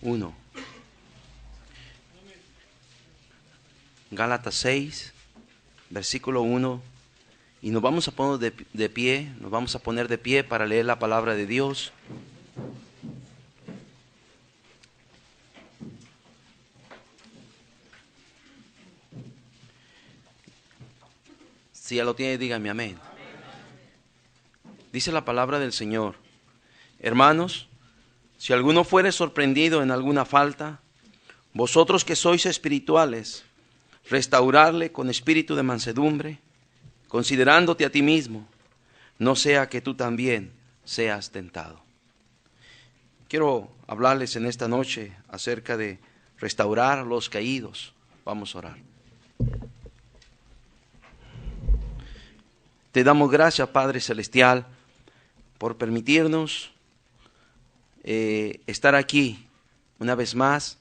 1. Gálatas 6, versículo 1. Y nos vamos a poner de pie, nos vamos a poner de pie para leer la palabra de Dios. Si ya lo tiene, dígame amén. Dice la palabra del Señor: hermanos, si alguno fuere sorprendido en alguna falta, vosotros que sois espirituales, restaurarle con espíritu de mansedumbre, considerándote a ti mismo, no sea que tú también seas tentado. Quiero hablarles en esta noche acerca de restaurar a los caídos. Vamos a orar. Te damos gracias, Padre Celestial, por permitirnos estar aquí una vez más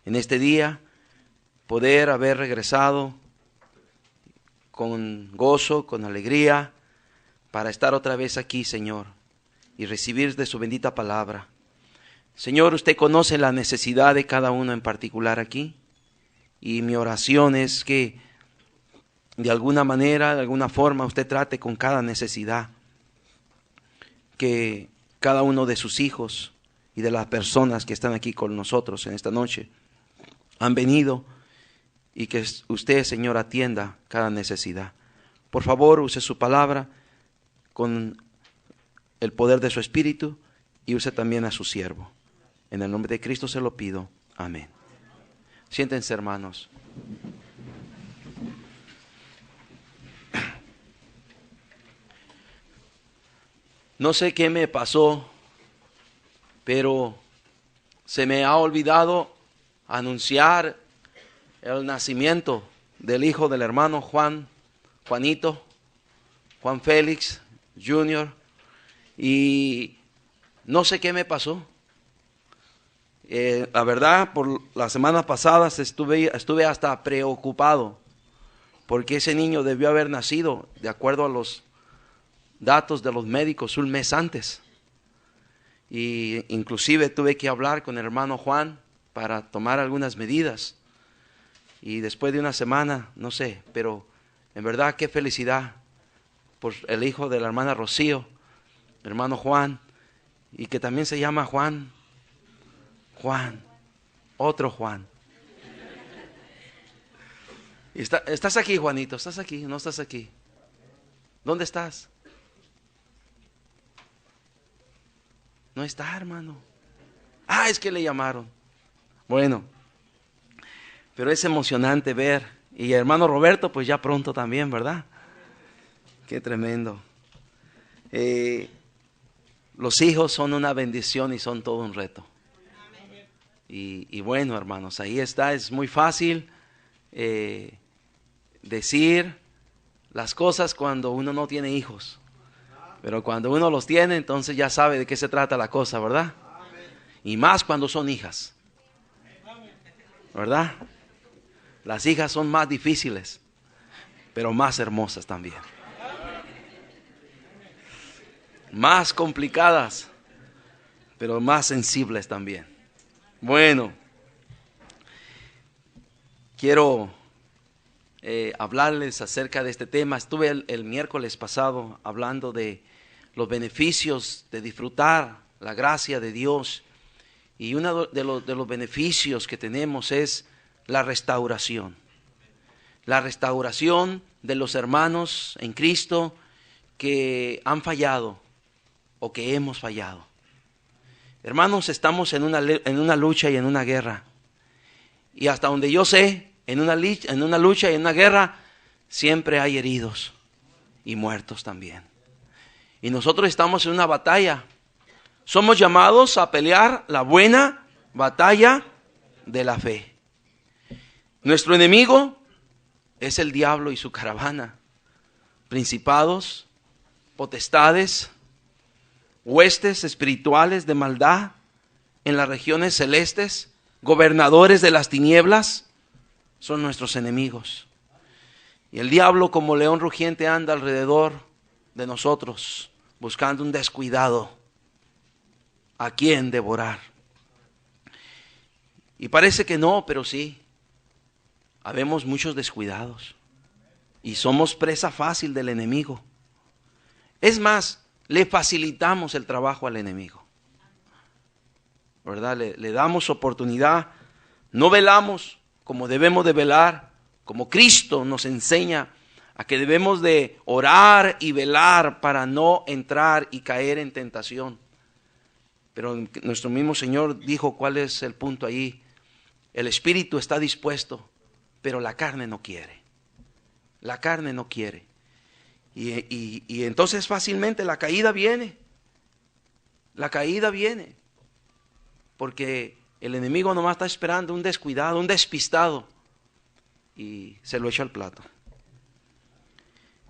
en este día, poder haber regresado con gozo, con alegría, para estar otra vez aquí, Señor, y recibir de su bendita palabra. Señor, usted conoce la necesidad de cada uno en particular aquí, y mi oración es que de alguna manera, de alguna forma, usted trate con cada necesidad, que cada uno de sus hijos y de las personas que están aquí con nosotros en esta noche han venido, y que usted, Señor, atienda cada necesidad. Por favor, use su palabra con el poder de su Espíritu, y use también a su siervo. En el nombre de Cristo se lo pido. Amén. Siéntense, hermanos. No sé qué me pasó, pero se me ha olvidado anunciar el nacimiento del hijo del hermano Juan Félix Jr. Y no sé qué me pasó. La verdad, por las semanas pasadas estuve hasta preocupado, porque ese niño debió haber nacido, de acuerdo a los datos de los médicos, un mes antes. Y inclusive tuve que hablar con el hermano Juan para tomar algunas medidas. Y después de una semana, no sé, pero en verdad qué felicidad por el hijo de la hermana Rocío, hermano Juan, y que también se llama Juan, otro Juan. Y estás aquí, Juanito, estás aquí, no estás aquí. ¿Dónde estás? No está, hermano. Es que le llamaron. Bueno, pero es emocionante ver. Y hermano Roberto, pues ya pronto también, ¿verdad? Qué tremendo. Los hijos son una bendición y son todo un reto. Y bueno, hermanos, ahí está. Es muy fácil decir las cosas cuando uno no tiene hijos. Pero cuando uno los tiene, entonces ya sabe de qué se trata la cosa, ¿verdad? Y más cuando son hijas, ¿verdad? Las hijas son más difíciles, pero más hermosas también. Más complicadas, pero más sensibles también. Bueno, quiero hablarles acerca de este tema. Estuve el miércoles pasado hablando de los beneficios de disfrutar la gracia de Dios, y uno de los beneficios que tenemos es la restauración de los hermanos en Cristo que han fallado o que hemos fallado. Hermanos, estamos en una lucha y en una guerra, y hasta donde yo sé, en una lucha y en una guerra siempre hay heridos y muertos también. Y nosotros estamos en una batalla. Somos llamados a pelear la buena batalla de la fe. Nuestro enemigo es el diablo y su caravana, principados, potestades, huestes espirituales de maldad en las regiones celestes, gobernadores de las tinieblas, son nuestros enemigos. Y el diablo, como león rugiente, anda alrededor de nosotros, buscando un descuidado a quien devorar. Y parece que no, pero sí. Habemos muchos descuidados. Y somos presa fácil del enemigo. Es más, le facilitamos el trabajo al enemigo. ¿Verdad? Le damos oportunidad. No velamos como debemos de velar. Como Cristo nos enseña a que debemos de orar y velar para no entrar y caer en tentación. Pero nuestro mismo Señor dijo cuál es el punto ahí. El espíritu está dispuesto, pero la carne no quiere. La carne no quiere. Y entonces fácilmente la caída viene. La caída viene. Porque el enemigo nomás está esperando un descuidado, un despistado. Y se lo echa al plato.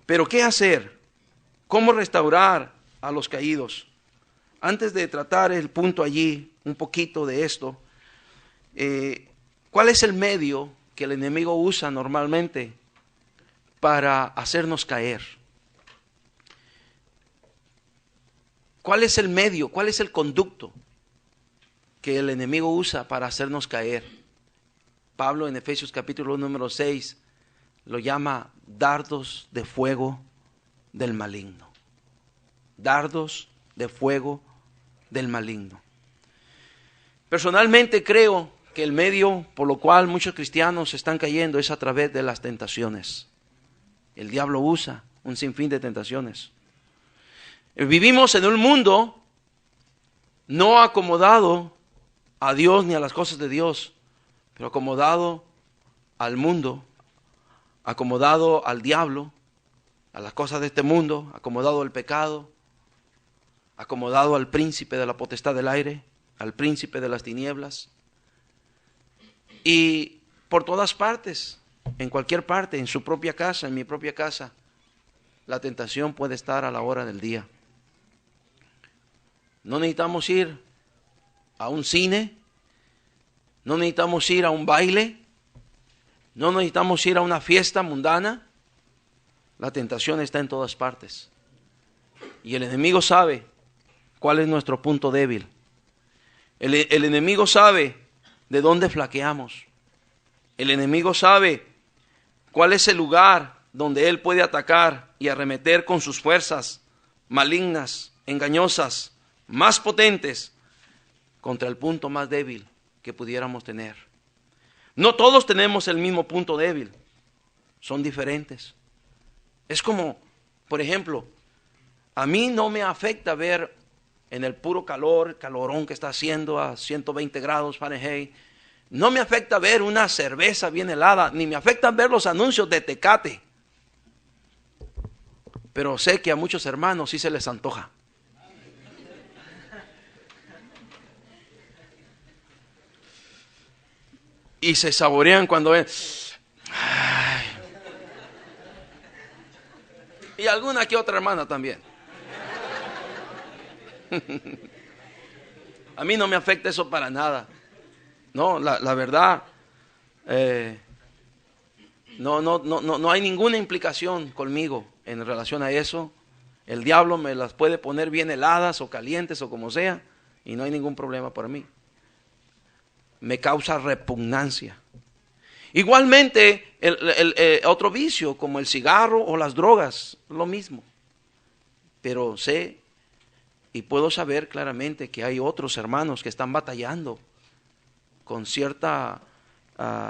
Pero ¿qué hacer? ¿Cómo restaurar a los caídos? Antes de tratar el punto allí, un poquito de esto, ¿cuál es el medio que el enemigo usa normalmente para hacernos caer? ¿Cuál es el medio? ¿Cuál es el conducto que el enemigo usa para hacernos caer? Pablo en Efesios capítulo número 6 lo llama dardos de fuego del maligno. Dardos de fuego del maligno. Personalmente creo que el medio por lo cual muchos cristianos están cayendo es a través de las tentaciones. El diablo usa un sinfín de tentaciones. Vivimos en un mundo no acomodado a Dios ni a las cosas de Dios, pero acomodado al mundo, acomodado al diablo, a las cosas de este mundo, acomodado al pecado, acomodado al príncipe de la potestad del aire, al príncipe de las tinieblas. Y por todas partes, en cualquier parte, en su propia casa, en mi propia casa, la tentación puede estar a la hora del día. No necesitamos ir a un cine, no necesitamos ir a un baile, no necesitamos ir a una fiesta mundana. La tentación está en todas partes. Y el enemigo sabe cuál es nuestro punto débil. El enemigo sabe de dónde flaqueamos. El enemigo sabe cuál es el lugar donde él puede atacar y arremeter con sus fuerzas malignas, engañosas, más potentes contra el punto más débil que pudiéramos tener. No todos tenemos el mismo punto débil, son diferentes. Es como, por ejemplo, a mí no me afecta ver en el puro calorón que está haciendo a 120 grados Fahrenheit, no me afecta ver una cerveza bien helada, ni me afecta ver los anuncios de Tecate. Pero sé que a muchos hermanos sí se les antoja. Y se saborean cuando ven. Ay. Y alguna que otra hermana también. A mí no me afecta eso para nada. No, la verdad, no hay ninguna implicación conmigo en relación a eso. El diablo me las puede poner bien heladas o calientes o como sea, y no hay ningún problema para mí. Me causa repugnancia. Igualmente, otro vicio como el cigarro o las drogas, lo mismo. Pero sé y puedo saber claramente que hay otros hermanos que están batallando con cierta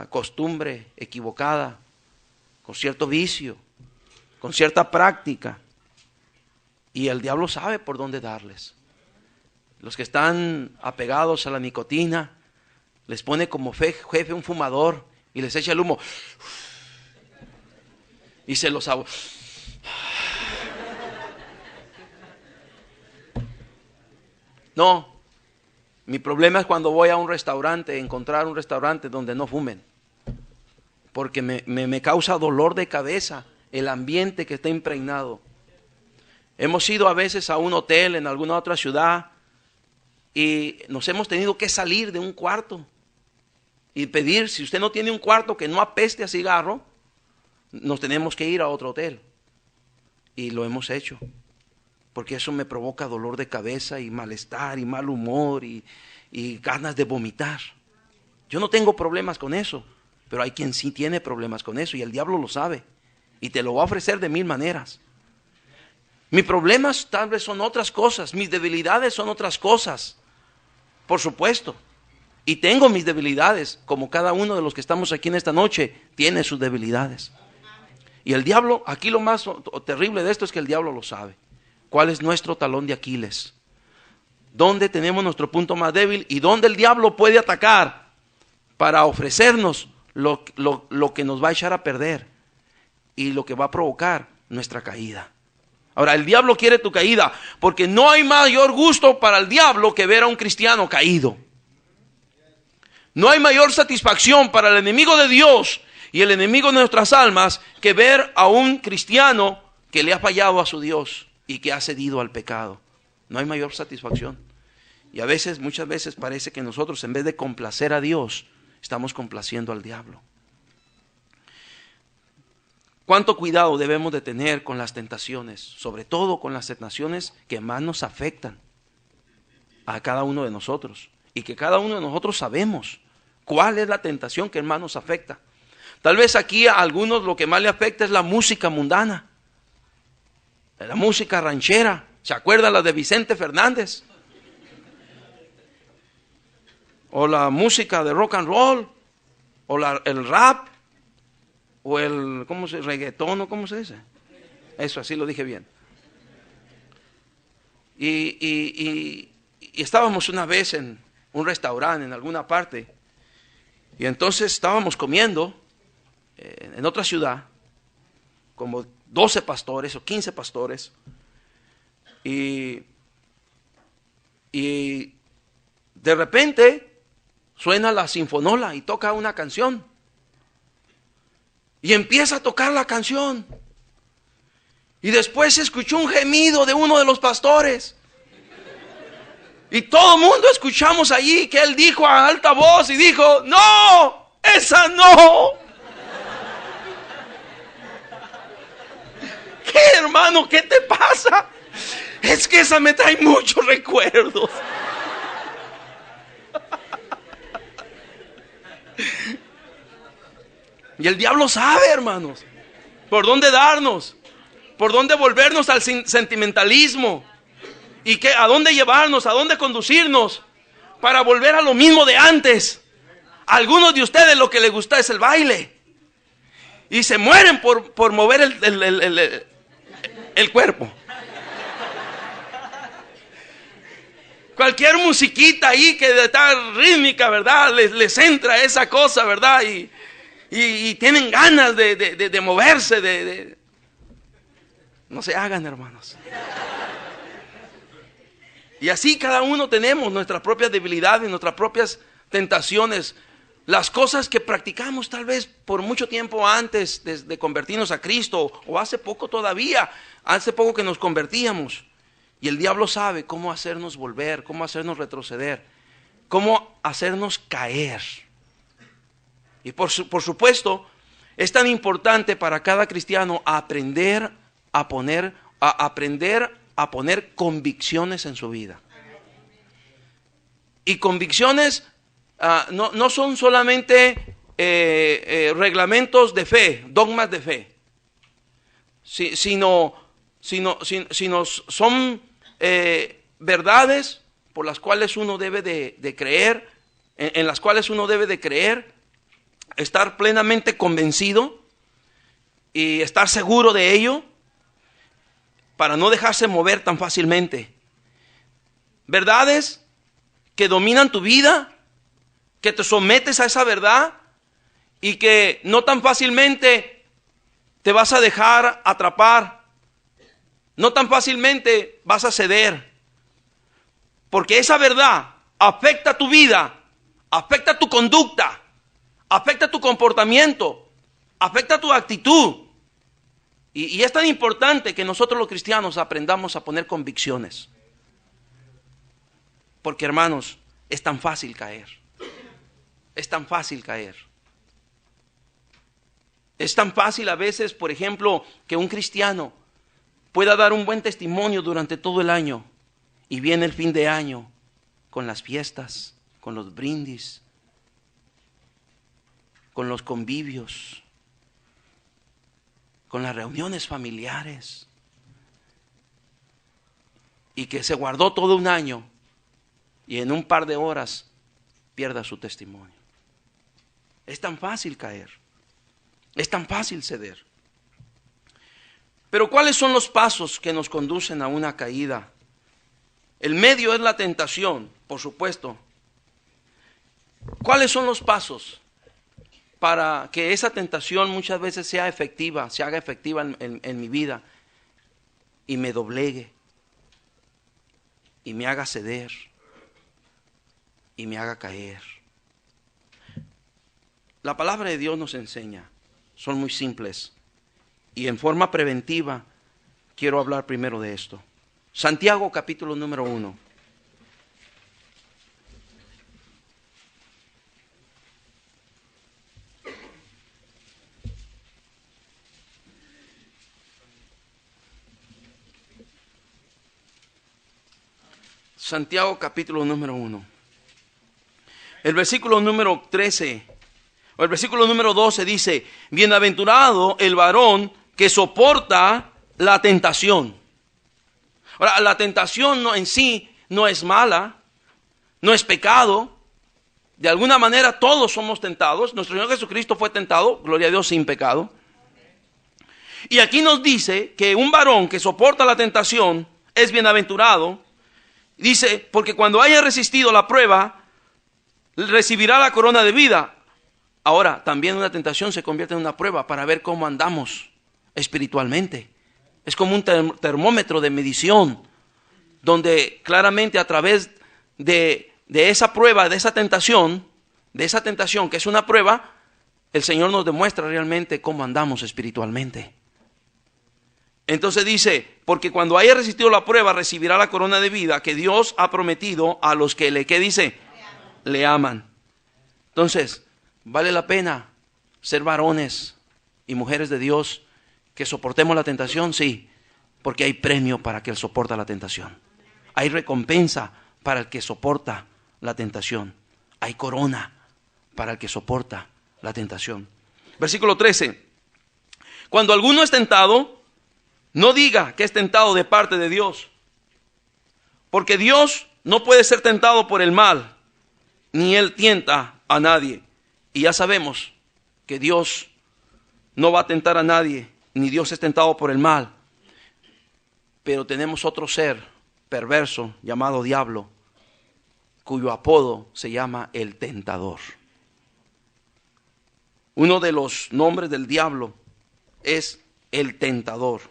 costumbre equivocada, con cierto vicio, con cierta práctica. Y el diablo sabe por dónde darles. Los que están apegados a la nicotina, les pone como jefe un fumador y les echa el humo y se los No, mi problema es cuando voy a un restaurante, encontrar un restaurante donde no fumen, porque me causa dolor de cabeza el ambiente que está impregnado. Hemos ido a veces a un hotel en alguna otra ciudad y nos hemos tenido que salir de un cuarto y pedir, si usted no tiene un cuarto que no apeste a cigarro, nos tenemos que ir a otro hotel. Y lo hemos hecho, porque eso me provoca dolor de cabeza y malestar y mal humor y ganas de vomitar. Yo no tengo problemas con eso, pero hay quien sí tiene problemas con eso y el diablo lo sabe y te lo va a ofrecer de 1000 maneras. Mis problemas tal vez son otras cosas, mis debilidades son otras cosas, por supuesto. Y tengo mis debilidades, como cada uno de los que estamos aquí en esta noche tiene sus debilidades. Y el diablo, aquí lo más terrible de esto es que el diablo lo sabe. ¿Cuál es nuestro talón de Aquiles? ¿Dónde tenemos nuestro punto más débil? ¿Y dónde el diablo puede atacar para ofrecernos lo que nos va a echar a perder y lo que va a provocar nuestra caída? Ahora, el diablo quiere tu caída, porque no hay mayor gusto para el diablo que ver a un cristiano caído. No hay mayor satisfacción para el enemigo de Dios y el enemigo de nuestras almas que ver a un cristiano que le ha fallado a su Dios y que ha cedido al pecado. No hay mayor satisfacción. Y a veces, muchas veces parece que nosotros, en vez de complacer a Dios, estamos complaciendo al diablo. ¿Cuánto cuidado debemos de tener con las tentaciones? Sobre todo con las tentaciones que más nos afectan a cada uno de nosotros. Y que cada uno de nosotros sabemos cuál es la tentación que más nos afecta. Tal vez aquí a algunos lo que más le afecta es la música mundana. La música ranchera. ¿Se acuerdan la de Vicente Fernández? O la música de rock and roll. O el rap. O el, reggaetón, o ¿cómo se dice? Eso, así lo dije bien. Y estábamos una vez en un restaurante en alguna parte, y entonces estábamos comiendo en otra ciudad, como 12 pastores o 15 pastores, y de repente suena la sinfonola y toca una canción. Y empieza a tocar la canción. Y después se escuchó un gemido de uno de los pastores. Y todo el mundo escuchamos allí que él dijo a alta voz y dijo: ¡No! ¡Esa no! ¿Qué, hermano? ¿Qué te pasa? Es que esa me trae muchos recuerdos. Y el diablo sabe, hermanos, por dónde darnos, por dónde volvernos al sentimentalismo y a dónde llevarnos, a dónde conducirnos para volver a lo mismo de antes. A algunos de ustedes lo que les gusta es el baile y se mueren por mover el cuerpo. Cualquier musiquita ahí que está rítmica, ¿verdad? Les entra esa cosa, ¿verdad? Y tienen ganas de moverse, No se hagan, hermanos. Y así cada uno tenemos nuestras propias debilidades, nuestras propias tentaciones, las cosas que practicamos tal vez por mucho tiempo antes de convertirnos a Cristo, o hace poco todavía, hace poco que nos convertíamos. Y el diablo sabe cómo hacernos volver, cómo hacernos retroceder, cómo hacernos caer. Y por supuesto, es tan importante para cada cristiano aprender a poner convicciones en su vida. Y convicciones no son solamente reglamentos de fe, dogmas de fe, sino son verdades por las cuales uno debe de creer, en las cuales uno debe de creer, estar plenamente convencido y estar seguro de ello para no dejarse mover tan fácilmente. Verdades que dominan tu vida, que te sometes a esa verdad y que no tan fácilmente te vas a dejar atrapar, no tan fácilmente vas a ceder, porque esa verdad afecta tu vida, afecta tu conducta, afecta tu comportamiento, afecta tu actitud. Y es tan importante que nosotros los cristianos aprendamos a poner convicciones. Porque, hermanos, es tan fácil caer. Es tan fácil caer. Es tan fácil a veces, por ejemplo, que un cristiano pueda dar un buen testimonio durante todo el año y viene el fin de año con las fiestas, con los brindis, con los convivios, con las reuniones familiares, y que se guardó todo un año y en un par de horas pierda su testimonio. Es tan fácil caer, es tan fácil ceder. Pero ¿cuáles son los pasos que nos conducen a una caída? El medio es la tentación, por supuesto. ¿Cuáles son los pasos para que esa tentación muchas veces sea efectiva, se haga efectiva en mi vida y me doblegue y me haga ceder y me haga caer? La palabra de Dios nos enseña, son muy simples, y en forma preventiva quiero hablar primero de esto. Santiago capítulo número 1. Santiago capítulo número 1. El versículo número 13, o el versículo número 12 dice: bienaventurado el varón que soporta la tentación. Ahora, la tentación en sí no es mala, no es pecado. De alguna manera todos somos tentados. Nuestro Señor Jesucristo fue tentado, gloria a Dios, sin pecado. Y aquí nos dice que un varón que soporta la tentación es bienaventurado. Dice, porque cuando haya resistido la prueba, recibirá la corona de vida. Ahora, también una tentación se convierte en una prueba para ver cómo andamos espiritualmente. Es como un termómetro de medición, donde claramente a través de esa prueba, de esa tentación que es una prueba, el Señor nos demuestra realmente cómo andamos espiritualmente. Entonces dice, porque cuando haya resistido la prueba, recibirá la corona de vida que Dios ha prometido a los que ¿qué dice? Le aman. Entonces, vale la pena ser varones y mujeres de Dios que soportemos la tentación, sí, porque hay premio para el que soporta la tentación. Hay recompensa para el que soporta la tentación. Hay corona para el que soporta la tentación. Versículo 13. Cuando alguno es tentado, no diga que es tentado de parte de Dios, porque Dios no puede ser tentado por el mal, ni Él tienta a nadie. Y ya sabemos que Dios no va a tentar a nadie, ni Dios es tentado por el mal. Pero tenemos otro ser perverso llamado diablo, cuyo apodo se llama el tentador. Uno de los nombres del diablo es el tentador.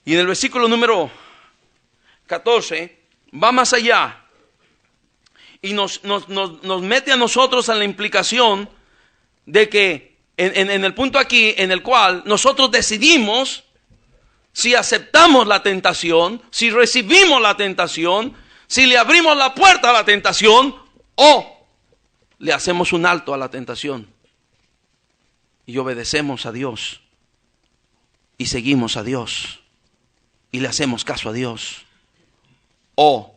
Y en el versículo número 14 va más allá y nos mete a nosotros en la implicación de que en el punto aquí en el cual nosotros decidimos si aceptamos la tentación, si recibimos la tentación, si le abrimos la puerta a la tentación o le hacemos un alto a la tentación y obedecemos a Dios y seguimos a Dios y le hacemos caso a Dios, o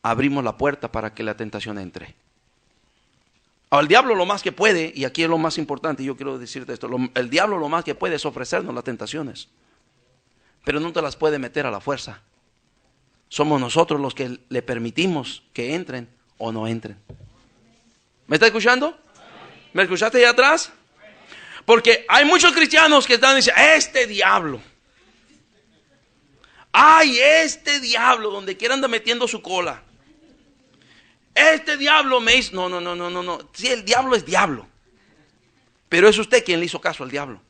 abrimos la puerta para que la tentación entre. Ahora, el diablo lo más que puede, y aquí es lo más importante, y yo quiero decirte esto, el diablo lo más que puede es ofrecernos las tentaciones, pero no te las puede meter a la fuerza. Somos nosotros los que le permitimos que entren o no entren. ¿Me está escuchando? ¿Me escuchaste allá atrás? Porque hay muchos cristianos que están diciendo, este diablo, ay, este diablo, donde quiera anda metiendo su cola. Este diablo me hizo, no. Sí, el diablo es diablo, pero es usted quien le hizo caso al diablo.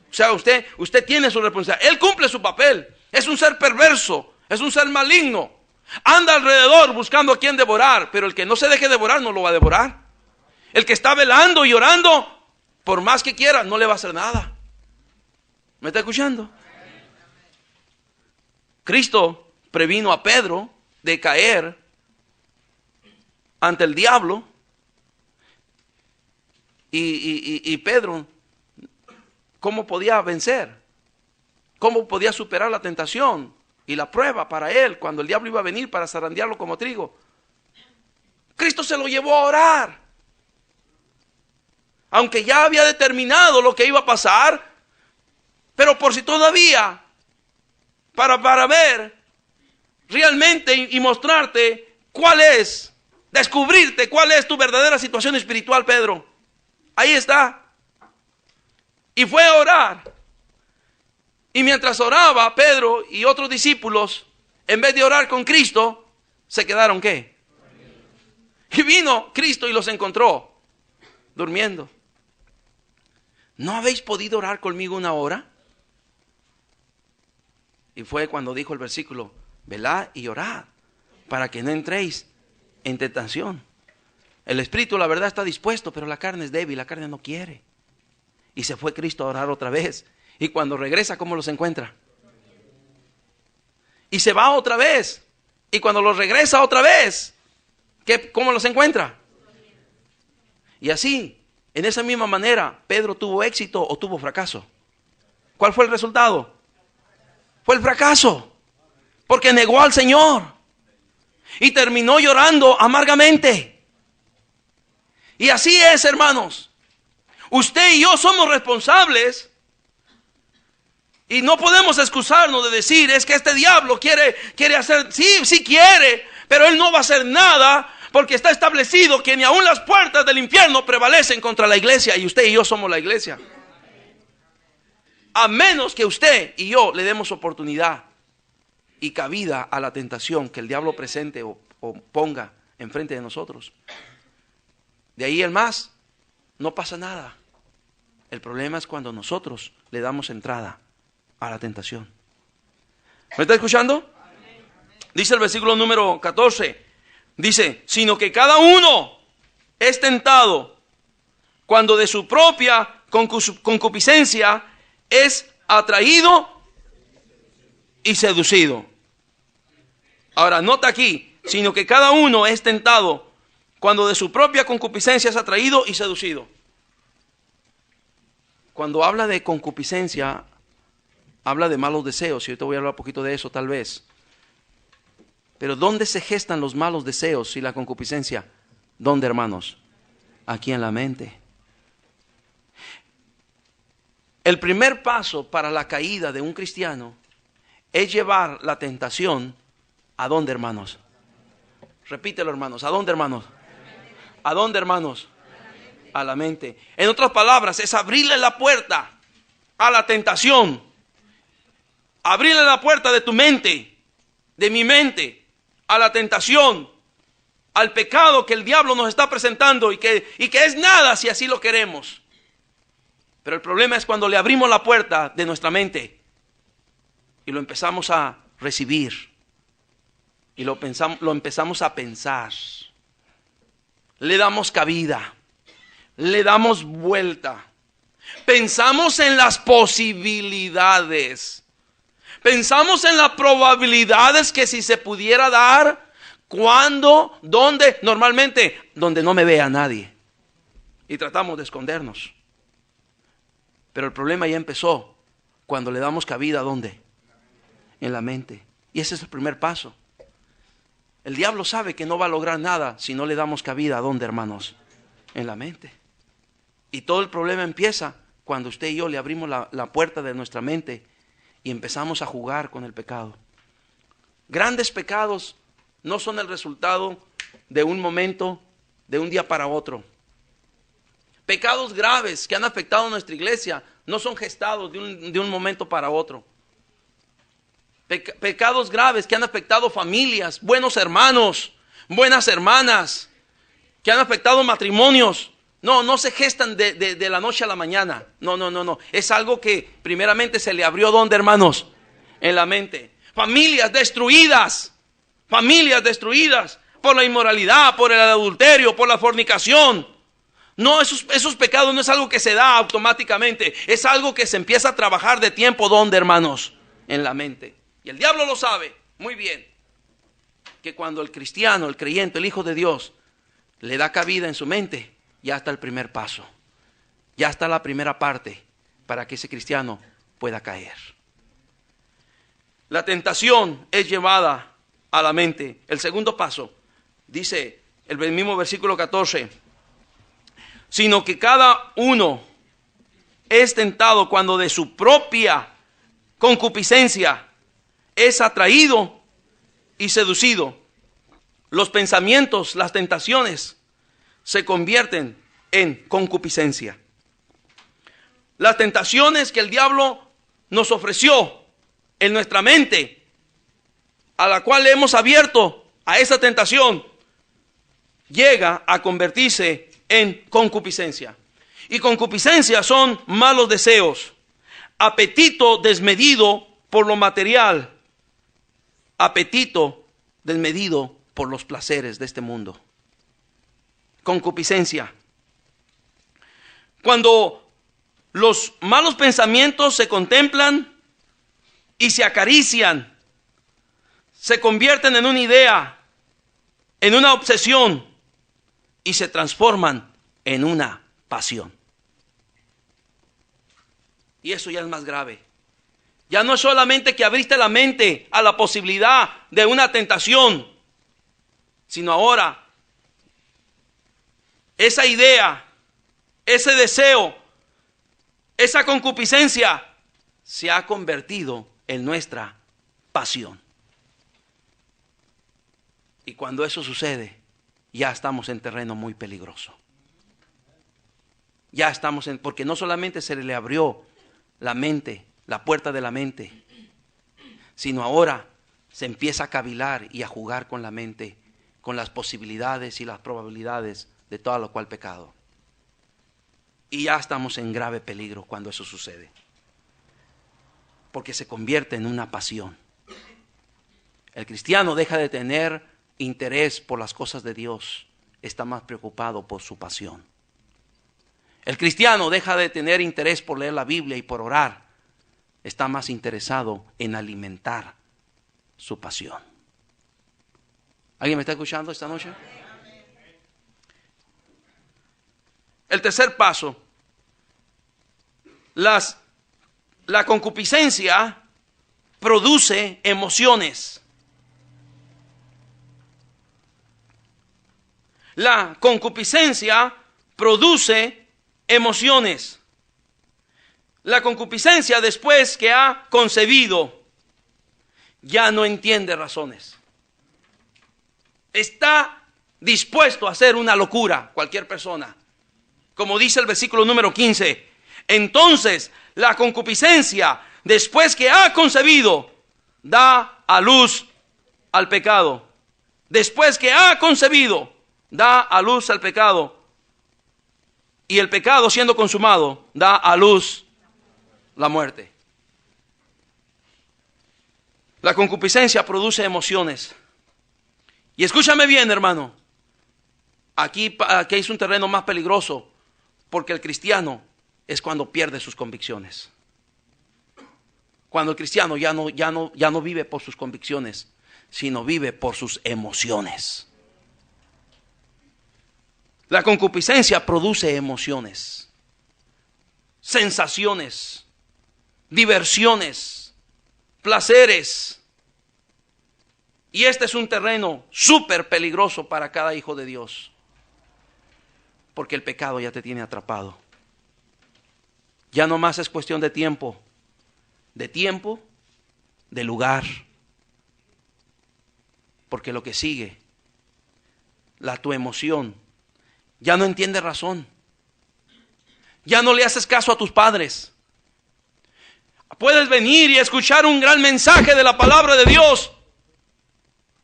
O sea, usted tiene su responsabilidad. Él cumple su papel. Es un ser perverso, es un ser maligno. Anda alrededor buscando a quien devorar, pero el que no se deje devorar no lo va a devorar. El que está velando y orando, por más que quiera, no le va a hacer nada. ¿Me está escuchando? Cristo previno a Pedro de caer ante el diablo y Pedro, ¿cómo podía vencer? ¿Cómo podía superar la tentación y la prueba para él cuando el diablo iba a venir para zarandearlo como trigo? Cristo se lo llevó a orar. aunque ya había determinado lo que iba a pasar, pero por si todavía, para ver realmente y mostrarte cuál es, descubrirte cuál es tu verdadera situación espiritual, Pedro. Ahí está. Y fue a orar. Y mientras oraba, Pedro y otros discípulos, en vez de orar con Cristo, se quedaron ¿qué? Y vino Cristo y los encontró durmiendo. ¿No habéis podido orar conmigo una hora? Y fue cuando dijo el versículo: velad y orad, para que no entréis en tentación. El espíritu, la verdad, está dispuesto, pero la carne es débil, la carne no quiere. Y se fue Cristo a orar otra vez. Y cuando regresa, ¿cómo los encuentra? Y se va otra vez. Y cuando los regresa otra vez, ¿cómo los encuentra? Y así, en esa misma manera, Pedro tuvo éxito o tuvo fracaso. ¿Cuál fue el resultado? Fue el fracaso. Porque negó al Señor. Y terminó llorando amargamente. Y así es, hermanos. Usted y yo somos responsables. Y no podemos excusarnos de decir, es que este diablo quiere hacer, sí quiere, pero él no va a hacer nada, porque está establecido que ni aun las puertas del infierno prevalecen contra la iglesia, y usted y yo somos la iglesia. A menos que usted y yo le demos oportunidad y cabida a la tentación que el diablo presente o ponga enfrente de nosotros. De ahí en más, no pasa nada. El problema es cuando nosotros le damos entrada a la tentación. ¿Me está escuchando? Dice el versículo número 14. Dice, sino que cada uno es tentado cuando de su propia concupiscencia es atraído y seducido. Ahora, nota aquí, sino que cada uno es tentado cuando de su propia concupiscencia es atraído y seducido. Cuando habla de concupiscencia, habla de malos deseos, y yo te voy a hablar un poquito de eso tal vez. Pero ¿dónde se gestan los malos deseos y la concupiscencia? ¿Dónde, hermanos? Aquí en la mente. El primer paso para la caída de un cristiano es llevar la tentación ¿a dónde, hermanos? Repítelo, hermanos. ¿A dónde, hermanos? ¿A dónde, hermanos? A la mente. En otras palabras, es abrirle la puerta a la tentación. Abrirle la puerta de tu mente, de mi mente, a la tentación, al pecado que el diablo nos está presentando y que es nada si así lo queremos. Pero el problema es cuando le abrimos la puerta de nuestra mente y lo empezamos a recibir y lo empezamos a pensar. Le damos cabida, le damos vuelta. Pensamos en las posibilidades. Pensamos en las probabilidades que si se pudiera dar, cuándo, dónde, normalmente donde no me vea nadie. Y tratamos de escondernos. Pero el problema ya empezó cuando le damos cabida, ¿dónde? En la mente. Y ese es el primer paso. El diablo sabe que no va a lograr nada si no le damos cabida, ¿a dónde, hermanos? En la mente. Y todo el problema empieza cuando usted y yo le abrimos la puerta de nuestra mente y empezamos a jugar con el pecado. Grandes pecados no son el resultado de un momento, de un día para otro. Pecados graves que han afectado a nuestra iglesia no son gestados de un momento para otro. Pecados graves que han afectado familias, buenos hermanos, buenas hermanas, que han afectado matrimonios. No se gestan de la noche a la mañana. No. Es algo que primeramente se le abrió, ¿dónde, hermanos? En la mente. Familias destruidas por la inmoralidad, por el adulterio, por la fornicación. No, esos pecados no es algo que se da automáticamente. Es algo que se empieza a trabajar de tiempo, ¿dónde, hermanos? En la mente. Y el diablo lo sabe muy bien. Que cuando el cristiano, el creyente, el hijo de Dios, le da cabida en su mente, ya está el primer paso. Ya está la primera parte para que ese cristiano pueda caer. La tentación es llevada a la mente. El segundo paso, dice el mismo versículo 14. sino que cada uno es tentado cuando de su propia concupiscencia es atraído y seducido. Los pensamientos, las tentaciones se convierten en concupiscencia. Las tentaciones que el diablo nos ofreció en nuestra mente, a la cual le hemos abierto a esa tentación, llega a convertirse en concupiscencia. Y concupiscencia son malos deseos, apetito desmedido por lo material, apetito desmedido por los placeres de este mundo. Concupiscencia. Cuando los malos pensamientos se contemplan y se acarician, se convierten en una idea, en una obsesión y se transforman en una pasión. Y eso ya es más grave. Ya no es solamente que abriste la mente a la posibilidad de una tentación, sino ahora esa idea, ese deseo, esa concupiscencia se ha convertido en nuestra pasión. Y cuando eso sucede, ya estamos en terreno muy peligroso. Ya estamos en, porque no solamente se le abrió la mente, la puerta de la mente, sino ahora se empieza a cavilar y a jugar con la mente, con las posibilidades y las probabilidades de todo lo cual pecado. Y ya estamos en grave peligro cuando eso sucede, porque se convierte en una pasión. El cristiano deja de tener interés por las cosas de Dios, está más preocupado por su pasión. El cristiano deja de tener interés por leer la Biblia y por orar, está más interesado en alimentar su pasión. ¿Alguien me está escuchando esta noche? El tercer paso, la concupiscencia produce emociones. La concupiscencia produce emociones. La concupiscencia, después que ha concebido, ya no entiende razones. Está dispuesto a hacer una locura, cualquier persona. Como dice el versículo número 15. Entonces, la concupiscencia, después que ha concebido, da a luz al pecado. Después que ha concebido, da a luz al pecado. Y el pecado, siendo consumado, da a luz la muerte. La concupiscencia produce emociones. Y escúchame bien, hermano. Aquí es un terreno más peligroso, porque el cristiano es cuando pierde sus convicciones. Cuando el cristiano ya no vive por sus convicciones, sino vive por sus emociones. La concupiscencia produce emociones, sensaciones, diversiones, placeres. Y este es un terreno súper peligroso para cada hijo de Dios, porque el pecado ya te tiene atrapado. Ya no más es cuestión de tiempo, de lugar. Porque lo que sigue, tu emoción, ya no entiende razón. Ya no le haces caso a tus padres. Puedes venir y escuchar un gran mensaje de la palabra de Dios,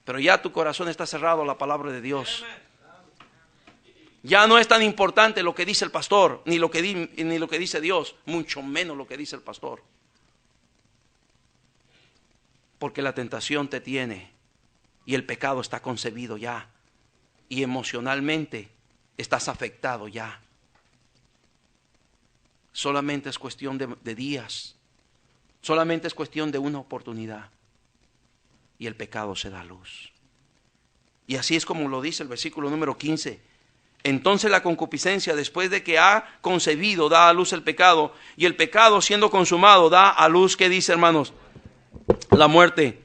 pero ya tu corazón está cerrado a la palabra de Dios. Ya no es tan importante lo que dice el pastor, ni lo que dice Dios, mucho menos lo que dice el pastor. Porque la tentación te tiene y el pecado está concebido ya, y emocionalmente estás afectado ya. Solamente es cuestión de días, solamente es cuestión de una oportunidad, y el pecado se da a luz. Y así es como lo dice el versículo número 15. Entonces la concupiscencia, después de que ha concebido, da a luz el pecado, y el pecado, siendo consumado, da a luz, ¿qué dice, hermanos? La muerte.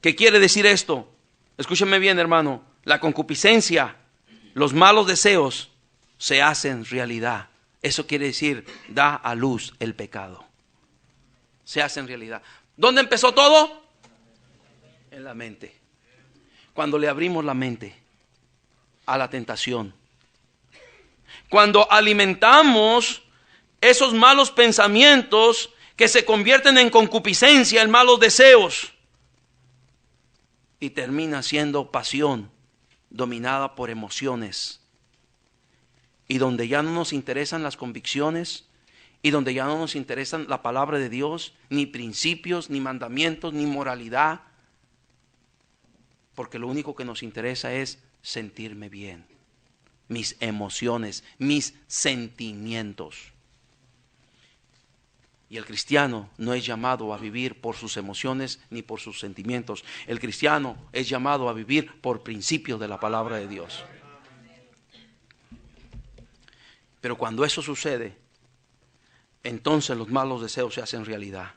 ¿Qué quiere decir esto? Escúchenme bien, hermano. La concupiscencia, los malos deseos, se hacen realidad. Eso quiere decir, da a luz el pecado. Se hacen realidad. ¿Dónde empezó todo? En la mente. Cuando le abrimos la mente a la tentación. Cuando alimentamos esos malos pensamientos que se convierten en concupiscencia, en malos deseos. Y termina siendo pasión dominada por emociones. Y donde ya no nos interesan las convicciones, y donde ya no nos interesan la palabra de Dios, ni principios, ni mandamientos, ni moralidad. Porque lo único que nos interesa es sentirme bien. Mis emociones, mis sentimientos. Y el cristiano no es llamado a vivir por sus emociones ni por sus sentimientos. El cristiano es llamado a vivir por principios de la palabra de Dios. Pero cuando eso sucede, entonces los malos deseos se hacen realidad.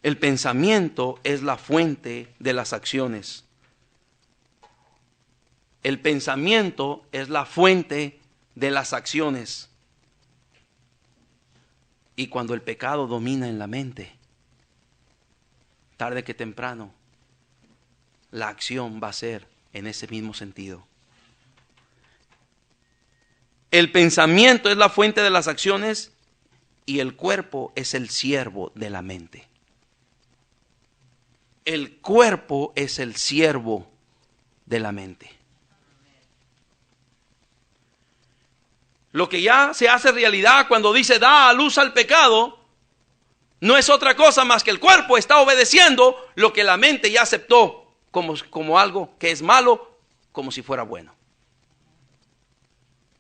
El pensamiento es la fuente de las acciones. El pensamiento es la fuente de las acciones. Y cuando el pecado domina en la mente, tarde que temprano, la acción va a ser en ese mismo sentido. El pensamiento es la fuente de las acciones y el cuerpo es el siervo de la mente. El cuerpo es el siervo de la mente. Lo que ya se hace realidad cuando dice da a luz al pecado, no es otra cosa más que el cuerpo está obedeciendo lo que la mente ya aceptó como algo que es malo, como si fuera bueno.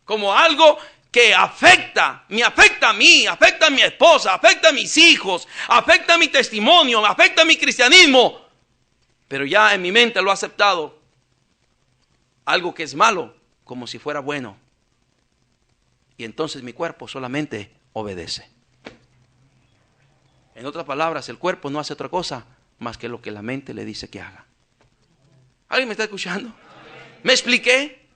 Como algo que me afecta a mí, afecta a mi esposa, afecta a mis hijos, afecta a mi testimonio, afecta a mi cristianismo. Pero ya en mi mente lo he aceptado. Algo que es malo, como si fuera bueno. Y entonces mi cuerpo solamente obedece. En otras palabras, el cuerpo no hace otra cosa más que lo que la mente le dice que haga. ¿Alguien me está escuchando? ¿Me expliqué?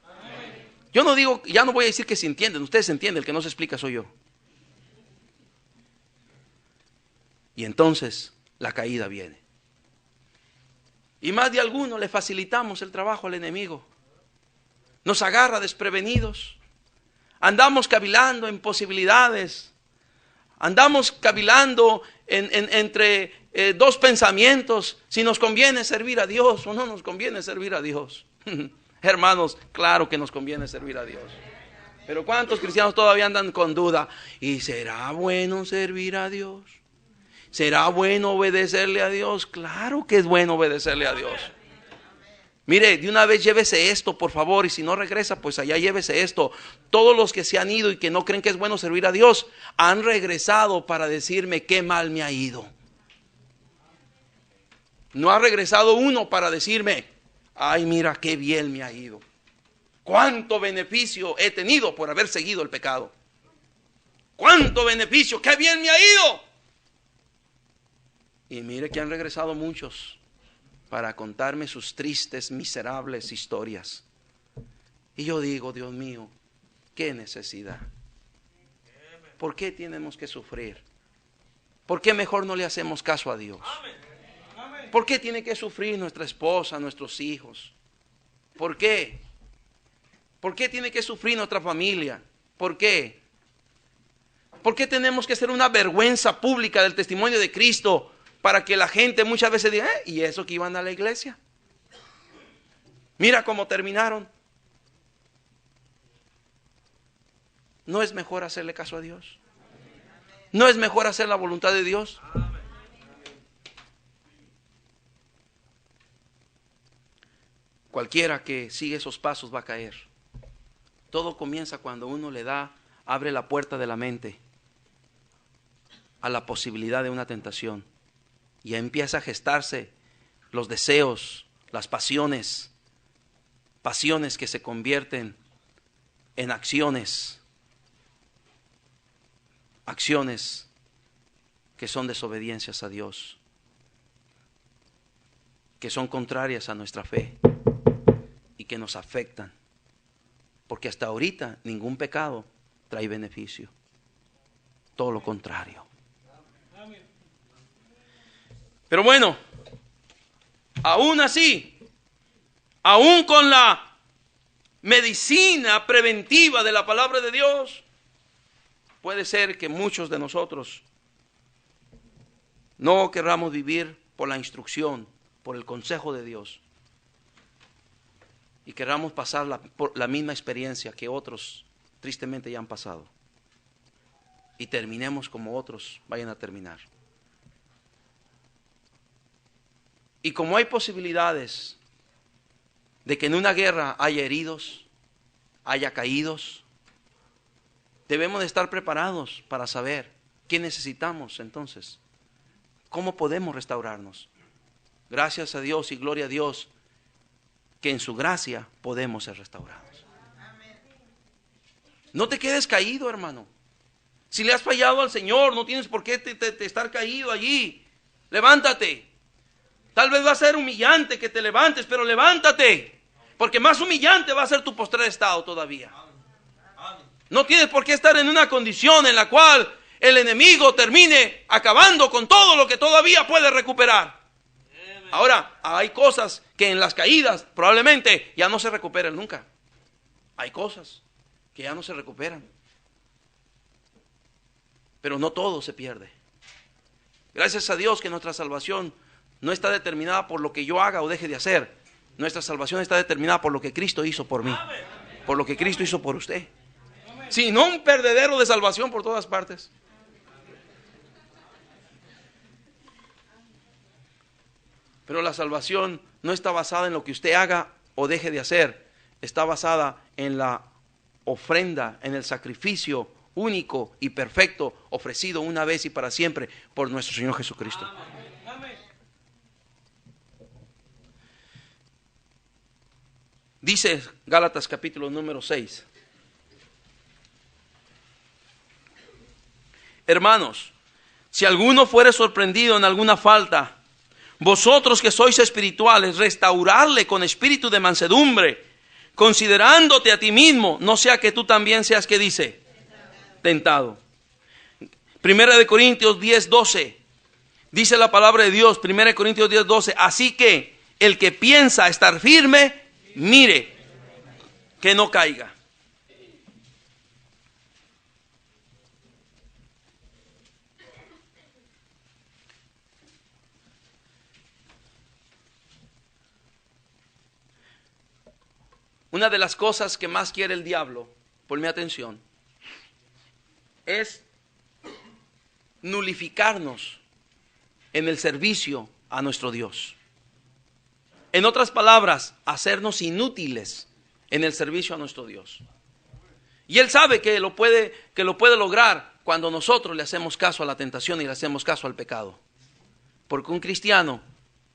Yo no digo, ya no voy a decir que se entienden, ustedes entienden, el que no se explica soy yo. Y entonces la caída viene. Y más de alguno le facilitamos el trabajo al enemigo. Nos agarra desprevenidos. Andamos cavilando en posibilidades. Andamos cavilando entre dos pensamientos. Si nos conviene servir a Dios o no nos conviene servir a Dios. Hermanos, claro que nos conviene servir a Dios. Pero ¿cuántos cristianos todavía andan con duda? ¿Y será bueno servir a Dios? ¿Será bueno obedecerle a Dios? Claro que es bueno obedecerle a Dios. Mire, de una vez llévese esto, por favor, y si no regresa, pues allá llévese esto. Todos los que se han ido y que no creen que es bueno servir a Dios, han regresado para decirme qué mal me ha ido. No ha regresado uno para decirme, ay, mira qué bien me ha ido. Cuánto beneficio he tenido por haber seguido el pecado. Cuánto beneficio, qué bien me ha ido. Y mire que han regresado muchos para contarme sus tristes, miserables historias. Y yo digo, Dios mío, qué necesidad. ¿Por qué tenemos que sufrir? ¿Por qué mejor no le hacemos caso a Dios? ¿Por qué tiene que sufrir nuestra esposa, nuestros hijos? ¿Por qué? ¿Por qué tiene que sufrir nuestra familia? ¿Por qué? ¿Por qué tenemos que ser una vergüenza pública del testimonio de Cristo para que la gente muchas veces diga, ¿y eso que iban a la iglesia? Mira cómo terminaron. ¿No es mejor hacerle caso a Dios? ¿No es mejor hacer la voluntad de Dios? Cualquiera que sigue esos pasos va a caer. Todo comienza cuando uno abre la puerta de la mente a la posibilidad de una tentación. Y empieza a gestarse los deseos, las pasiones que se convierten en acciones que son desobediencias a Dios, que son contrarias a nuestra fe y que nos afectan. Porque hasta ahorita ningún pecado trae beneficio. Todo lo contrario. Pero bueno, aún así, aún con la medicina preventiva de la palabra de Dios, puede ser que muchos de nosotros no querramos vivir por la instrucción, por el consejo de Dios, y querramos pasar por la misma experiencia que otros tristemente ya han pasado, y terminemos como otros vayan a terminar. Y como hay posibilidades de que en una guerra haya heridos, haya caídos, debemos de estar preparados para saber qué necesitamos entonces. ¿Cómo podemos restaurarnos? Gracias a Dios y gloria a Dios que en su gracia podemos ser restaurados. No te quedes caído, hermano. Si le has fallado al Señor, no tienes por qué estar caído allí. Levántate. Tal vez va a ser humillante que te levantes, pero levántate. Porque más humillante va a ser tu postrer estado todavía. No tienes por qué estar en una condición en la cual el enemigo termine acabando con todo lo que todavía puede recuperar. Ahora, hay cosas que en las caídas probablemente ya no se recuperen nunca. Hay cosas que ya no se recuperan. Pero no todo se pierde. Gracias a Dios que nuestra salvación no está determinada por lo que yo haga o deje de hacer. Nuestra salvación está determinada por lo que Cristo hizo por mí. Por lo que Cristo hizo por usted. Si no, un perdedero de salvación por todas partes. Pero la salvación no está basada en lo que usted haga o deje de hacer. Está basada en la ofrenda, en el sacrificio único y perfecto ofrecido una vez y para siempre por nuestro Señor Jesucristo. Dice Gálatas capítulo número 6. Hermanos, si alguno fuere sorprendido en alguna falta, vosotros que sois espirituales, restaurarle con espíritu de mansedumbre, considerándote a ti mismo, no sea que tú también seas, ¿qué dice? Tentado. Primera de Corintios 10:12. Dice la palabra de Dios, Primera de Corintios 10:12. Así que el que piensa estar firme, mire que no caiga. Una de las cosas que más quiere el diablo, ponme atención, es nulificarnos en el servicio a nuestro Dios. En otras palabras, hacernos inútiles en el servicio a nuestro Dios. Y Él sabe que lo puede lograr cuando nosotros le hacemos caso a la tentación y le hacemos caso al pecado. Porque un cristiano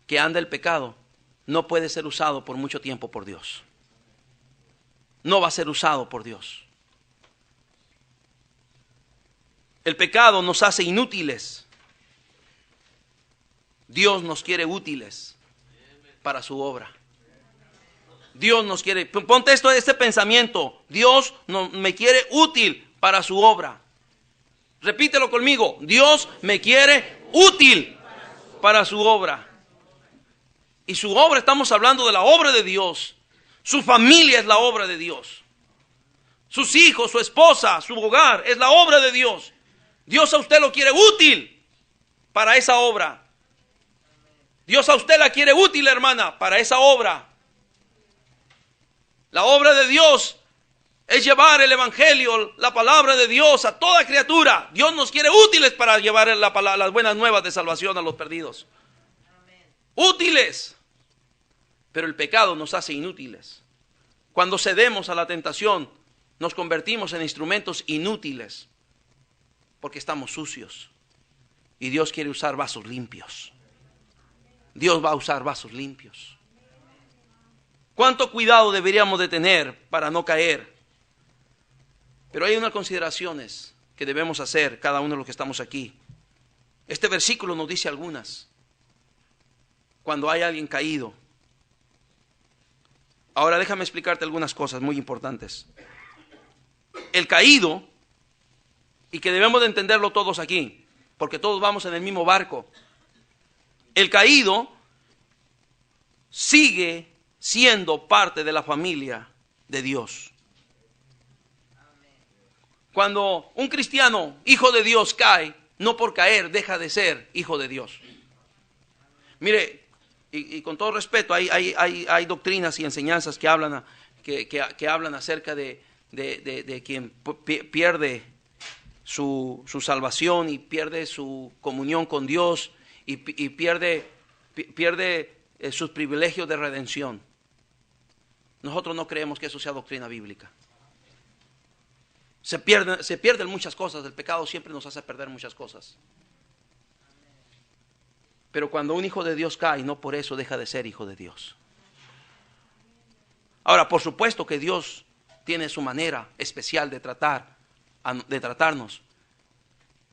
que anda el pecado no puede ser usado por mucho tiempo por Dios. No va a ser usado por Dios. El pecado nos hace inútiles. Dios nos quiere útiles para su obra. Dios nos quiere, ponte este pensamiento, Dios me quiere útil para su obra. Repítelo conmigo, Dios me quiere útil para su obra. Y su obra, estamos hablando de la obra de Dios. Su familia es la obra de Dios. Sus hijos, su esposa, su hogar es la obra de Dios. Dios a usted lo quiere útil para esa obra. Dios a usted la quiere útil, hermana, para esa obra. La obra de Dios es llevar el evangelio, la palabra de Dios a toda criatura. Dios nos quiere útiles para llevar las buenas nuevas de salvación a los perdidos. Útiles. Pero el pecado nos hace inútiles. Cuando cedemos a la tentación, nos convertimos en instrumentos inútiles. Porque estamos sucios. Y Dios quiere usar vasos limpios. Dios va a usar vasos limpios. ¿Cuánto cuidado deberíamos de tener para no caer? Pero hay unas consideraciones que debemos hacer cada uno de los que estamos aquí. Este versículo nos dice algunas. Cuando hay alguien caído, Ahora déjame explicarte algunas cosas muy importantes. El caído, y que debemos de entenderlo todos aquí, porque todos vamos en el mismo barco. El caído sigue siendo parte de la familia de Dios. Cuando un cristiano, hijo de Dios, cae, no por caer deja de ser hijo de Dios. Mire, y con todo respeto, hay doctrinas y enseñanzas que hablan, que hablan acerca de quien pierde su salvación y pierde su comunión con Dios y pierde sus privilegios de redención. Nosotros no creemos que eso sea doctrina bíblica. Se pierden muchas cosas. El pecado siempre nos hace perder muchas cosas. Pero cuando un hijo de Dios cae, no por eso deja de ser hijo de Dios. Ahora, por supuesto que Dios tiene su manera especial de tratarnos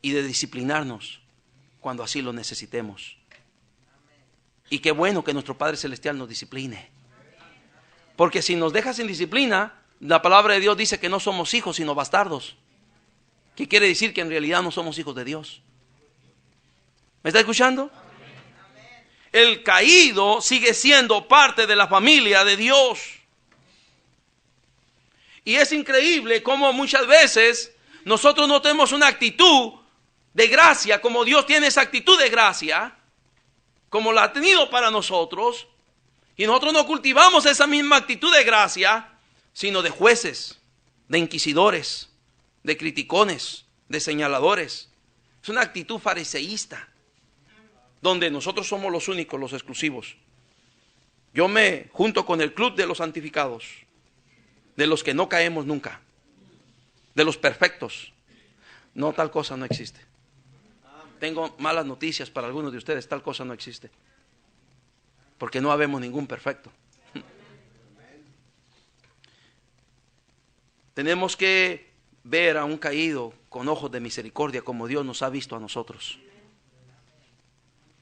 y de disciplinarnos cuando así lo necesitemos. Y qué bueno que nuestro Padre Celestial nos discipline. Porque si nos deja sin disciplina, la palabra de Dios dice que no somos hijos sino bastardos. ¿Qué quiere decir? Que en realidad no somos hijos de Dios. ¿Me está escuchando? El caído sigue siendo parte de la familia de Dios. Y es increíble cómo muchas veces nosotros no tenemos una actitud de gracia, como Dios tiene esa actitud de gracia, como la ha tenido para nosotros, y nosotros no cultivamos esa misma actitud de gracia, sino de jueces, de inquisidores, de criticones, de señaladores. Es una actitud fariseísta, donde nosotros somos los únicos, los exclusivos. Yo me junto con el club de los santificados, de los que no caemos nunca, de los perfectos. No, tal cosa no existe. Tengo malas noticias para algunos de ustedes, tal cosa no existe. Porque no habemos ningún perfecto. Tenemos que ver a un caído con ojos de misericordia como Dios nos ha visto a nosotros.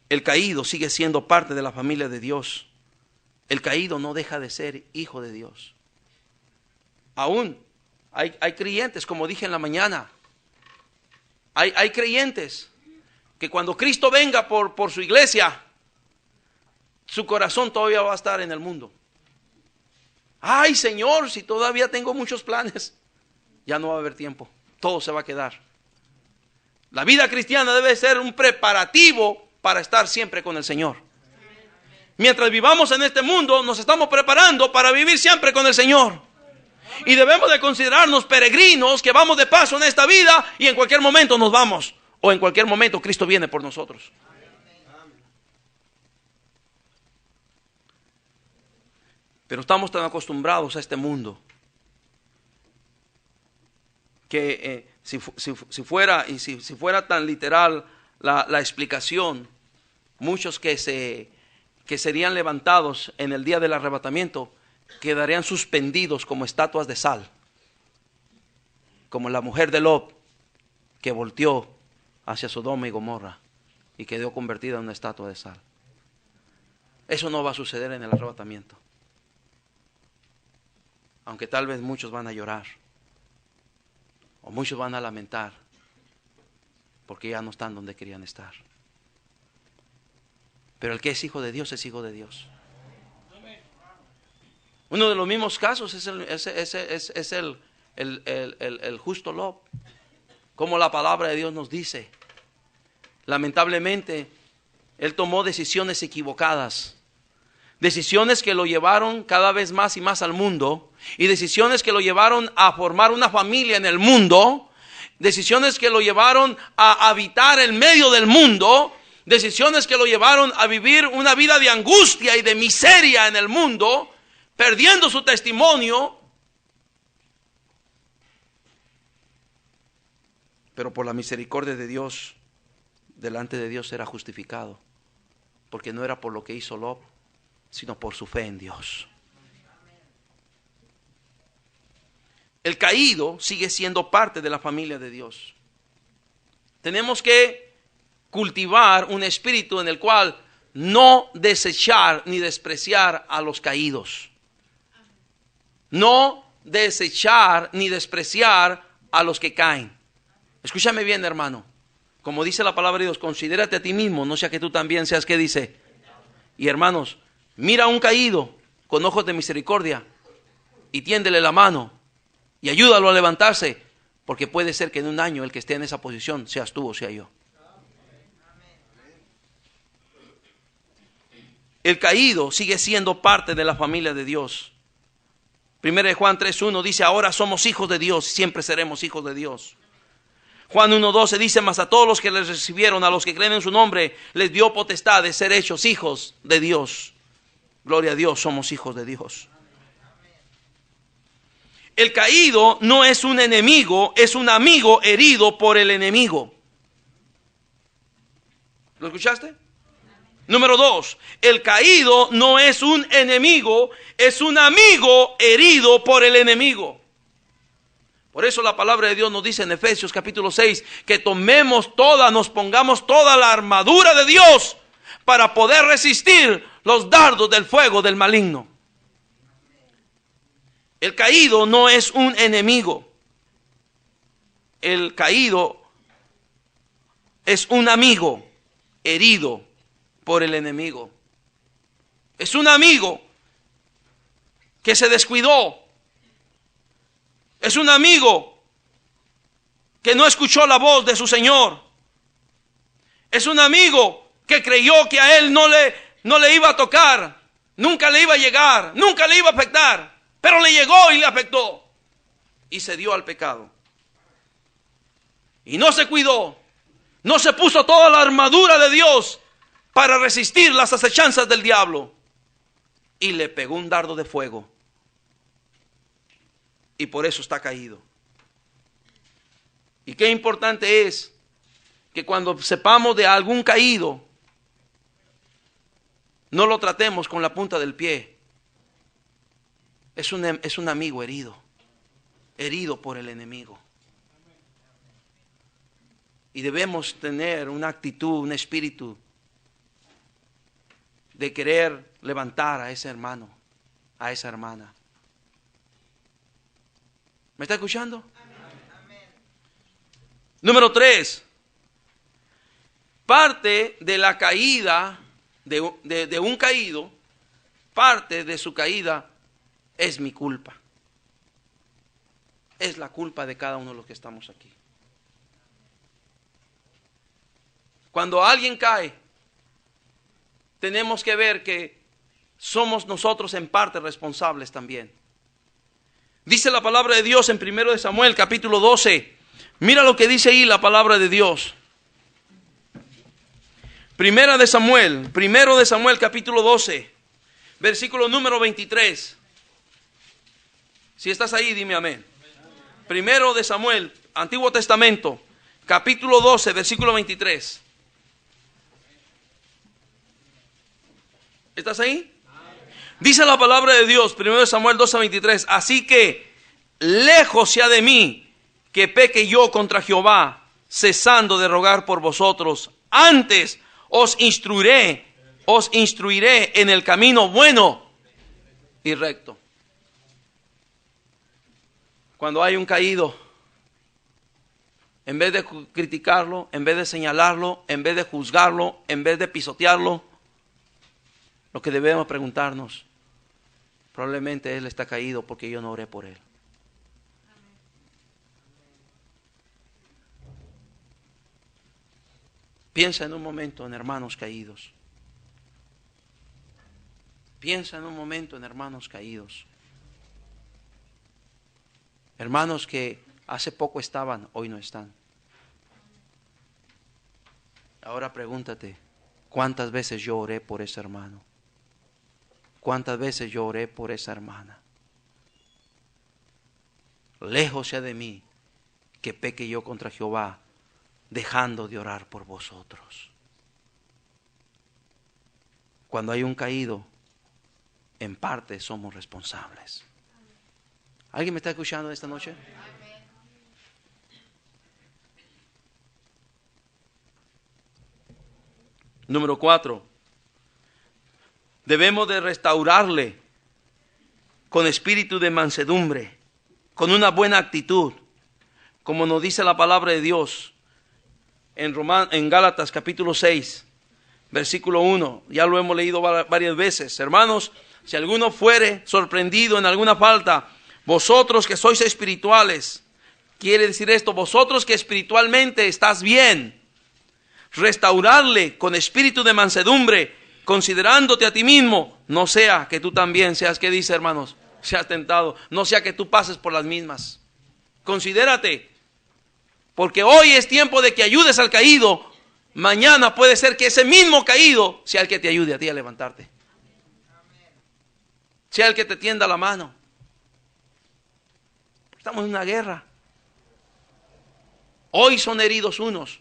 El caído sigue siendo parte de la familia de Dios. El caído no deja de ser hijo de Dios. Aún hay creyentes, como dije en la mañana, hay creyentes que cuando Cristo venga por su iglesia, su corazón todavía va a estar en el mundo. Ay, Señor, si todavía tengo muchos planes. Ya no va a haber tiempo, todo se va a quedar. La vida cristiana debe ser un preparativo para estar siempre con el Señor. Mientras vivamos en este mundo, nos estamos preparando para vivir siempre con el Señor. Y debemos de considerarnos peregrinos que vamos de paso en esta vida y en cualquier momento nos vamos. O en cualquier momento Cristo viene por nosotros. Pero estamos tan acostumbrados a este mundo que si fuera tan literal la explicación, muchos que serían levantados en el día del arrebatamiento quedarían suspendidos como estatuas de sal, como la mujer de Lot que volteó hacia Sodoma y Gomorra y quedó convertida en una estatua de sal. Eso no va a suceder en el arrebatamiento, aunque tal vez muchos van a llorar o muchos van a lamentar porque ya no están donde querían estar. Pero el que es hijo de Dios es hijo de Dios. Uno de los mismos casos es el justo Lot. Como la palabra de Dios nos dice, lamentablemente él tomó decisiones equivocadas, decisiones que lo llevaron cada vez más y más al mundo, y decisiones que lo llevaron a formar una familia en el mundo, decisiones que lo llevaron a habitar en medio del mundo, decisiones que lo llevaron a vivir una vida de angustia y de miseria en el mundo, perdiendo su testimonio. Pero por la misericordia de Dios, delante de Dios era justificado, porque no era por lo que hizo Lot, sino por su fe en Dios. El caído sigue siendo parte de la familia de Dios. Tenemos que cultivar un espíritu en el cual no desechar ni despreciar a los caídos. No desechar ni despreciar a los que caen. Escúchame bien, hermano. Como dice la palabra de Dios, considérate a ti mismo, no sea que tú también seas, ¿qué dice? Y hermanos, mira a un caído con ojos de misericordia y tiéndele la mano y ayúdalo a levantarse, porque puede ser que en un año el que esté en esa posición seas tú o sea yo. El caído sigue siendo parte de la familia de Dios. 1 Juan 3:1 dice, ahora somos hijos de Dios, siempre seremos hijos de Dios. Juan 1:12 dice, mas a todos los que les recibieron, a los que creen en su nombre, les dio potestad de ser hechos hijos de Dios. Gloria a Dios, somos hijos de Dios. El caído no es un enemigo, es un amigo herido por el enemigo. ¿Lo escuchaste? Número 2, el caído no es un enemigo, es un amigo herido por el enemigo. Por eso la palabra de Dios nos dice en Efesios capítulo 6 que nos pongamos toda la armadura de Dios para poder resistir los dardos del fuego del maligno. El caído no es un enemigo. El caído es un amigo herido por el enemigo. Es un amigo que se descuidó. Es un amigo que no escuchó la voz de su Señor. Es un amigo que creyó que a él no le iba a tocar, nunca le iba a llegar, nunca le iba a afectar, pero le llegó y le afectó y se dio al pecado. Y no se cuidó, no se puso toda la armadura de Dios para resistir las acechanzas del diablo y le pegó un dardo de fuego. Y por eso está caído. Y qué importante es que cuando sepamos de algún caído, no lo tratemos con la punta del pie. Es un amigo herido por el enemigo. Y debemos tener una actitud, un espíritu de querer levantar a ese hermano, a esa hermana. ¿Me está escuchando? Amén. Número 3. Parte de la caída de un caído, parte de su caída es mi culpa. Es la culpa de cada uno de los que estamos aquí. Cuando alguien cae, tenemos que ver que somos nosotros en parte responsables también. Dice la palabra de Dios en 1 Samuel capítulo 12. Mira lo que dice ahí la palabra de Dios. 1 Samuel capítulo 12, versículo número 23. Si estás ahí, dime amén. 1 Samuel, Antiguo Testamento, capítulo 12, versículo 23. ¿Estás ahí? Dice la palabra de Dios, 1 Samuel 12:23, así que lejos sea de mí que peque yo contra Jehová, cesando de rogar por vosotros. Antes os instruiré en el camino bueno y recto. Cuando hay un caído, en vez de criticarlo, en vez de señalarlo, en vez de juzgarlo, en vez de pisotearlo, lo que debemos preguntarnos, probablemente él está caído porque yo no oré por él. Piensa en un momento en hermanos caídos. Piensa en un momento en hermanos caídos. Hermanos que hace poco estaban, hoy no están. Ahora pregúntate, ¿cuántas veces yo oré por ese hermano? ¿Cuántas veces yo oré por esa hermana? Lejos sea de mí que peque yo contra Jehová, dejando de orar por vosotros. Cuando hay un caído, en parte somos responsables. ¿Alguien me está escuchando esta noche? Número 4. Debemos de restaurarle con espíritu de mansedumbre, con una buena actitud, como nos dice la palabra de Dios en Gálatas capítulo 6, versículo 1. Ya lo hemos leído varias veces. Hermanos, si alguno fuere sorprendido en alguna falta, vosotros que sois espirituales, quiere decir esto, vosotros que espiritualmente estás bien, restaurarle con espíritu de mansedumbre, considerándote a ti mismo, no sea que tú también seas, ¿qué dice, hermanos? Seas tentado, no sea que tú pases por las mismas. Considérate, porque hoy es tiempo de que ayudes al caído. Mañana puede ser que ese mismo caído sea el que te ayude a ti a levantarte, sea el que te tienda la mano. Estamos en una guerra. Hoy son heridos unos,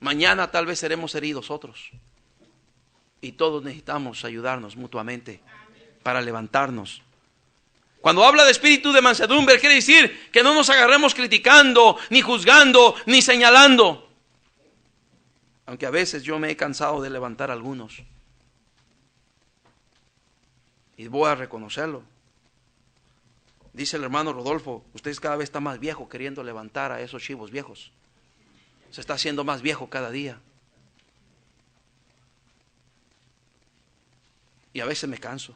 mañana tal vez seremos heridos otros. Y todos necesitamos ayudarnos mutuamente para levantarnos. Cuando habla de espíritu de mansedumbre, quiere decir que no nos agarremos criticando, ni juzgando, ni señalando. Aunque a veces yo me he cansado de levantar a algunos. Y voy a reconocerlo. Dice el hermano Rodolfo, usted cada vez está más viejo queriendo levantar a esos chivos viejos. Se está haciendo más viejo cada día. Y a veces me canso.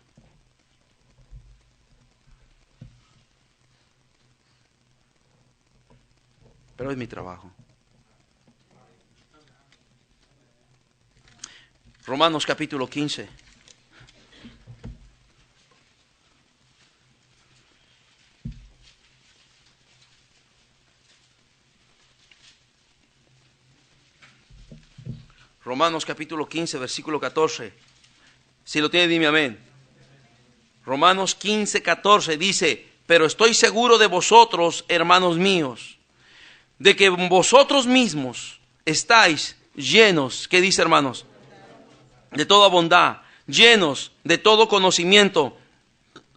Pero es mi trabajo. Romanos capítulo 15. Romanos capítulo 15, versículo 14. Si lo tiene, dime amén. Romanos 15, 14 dice, pero estoy seguro de vosotros, hermanos míos, de que vosotros mismos estáis llenos, ¿qué dice, hermanos? De toda bondad, llenos de todo conocimiento,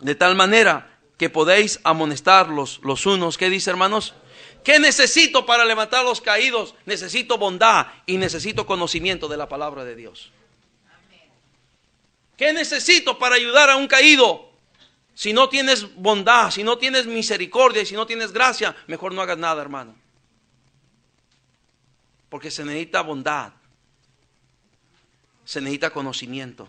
de tal manera que podéis amonestarlos los unos, ¿qué dice, hermanos? ¿Qué necesito para levantar a los caídos? Necesito bondad y necesito conocimiento de la palabra de Dios. ¿Qué necesito para ayudar a un caído? Si no tienes bondad, si no tienes misericordia y si no tienes gracia, mejor no hagas nada, hermano. Porque se necesita bondad. Se necesita conocimiento.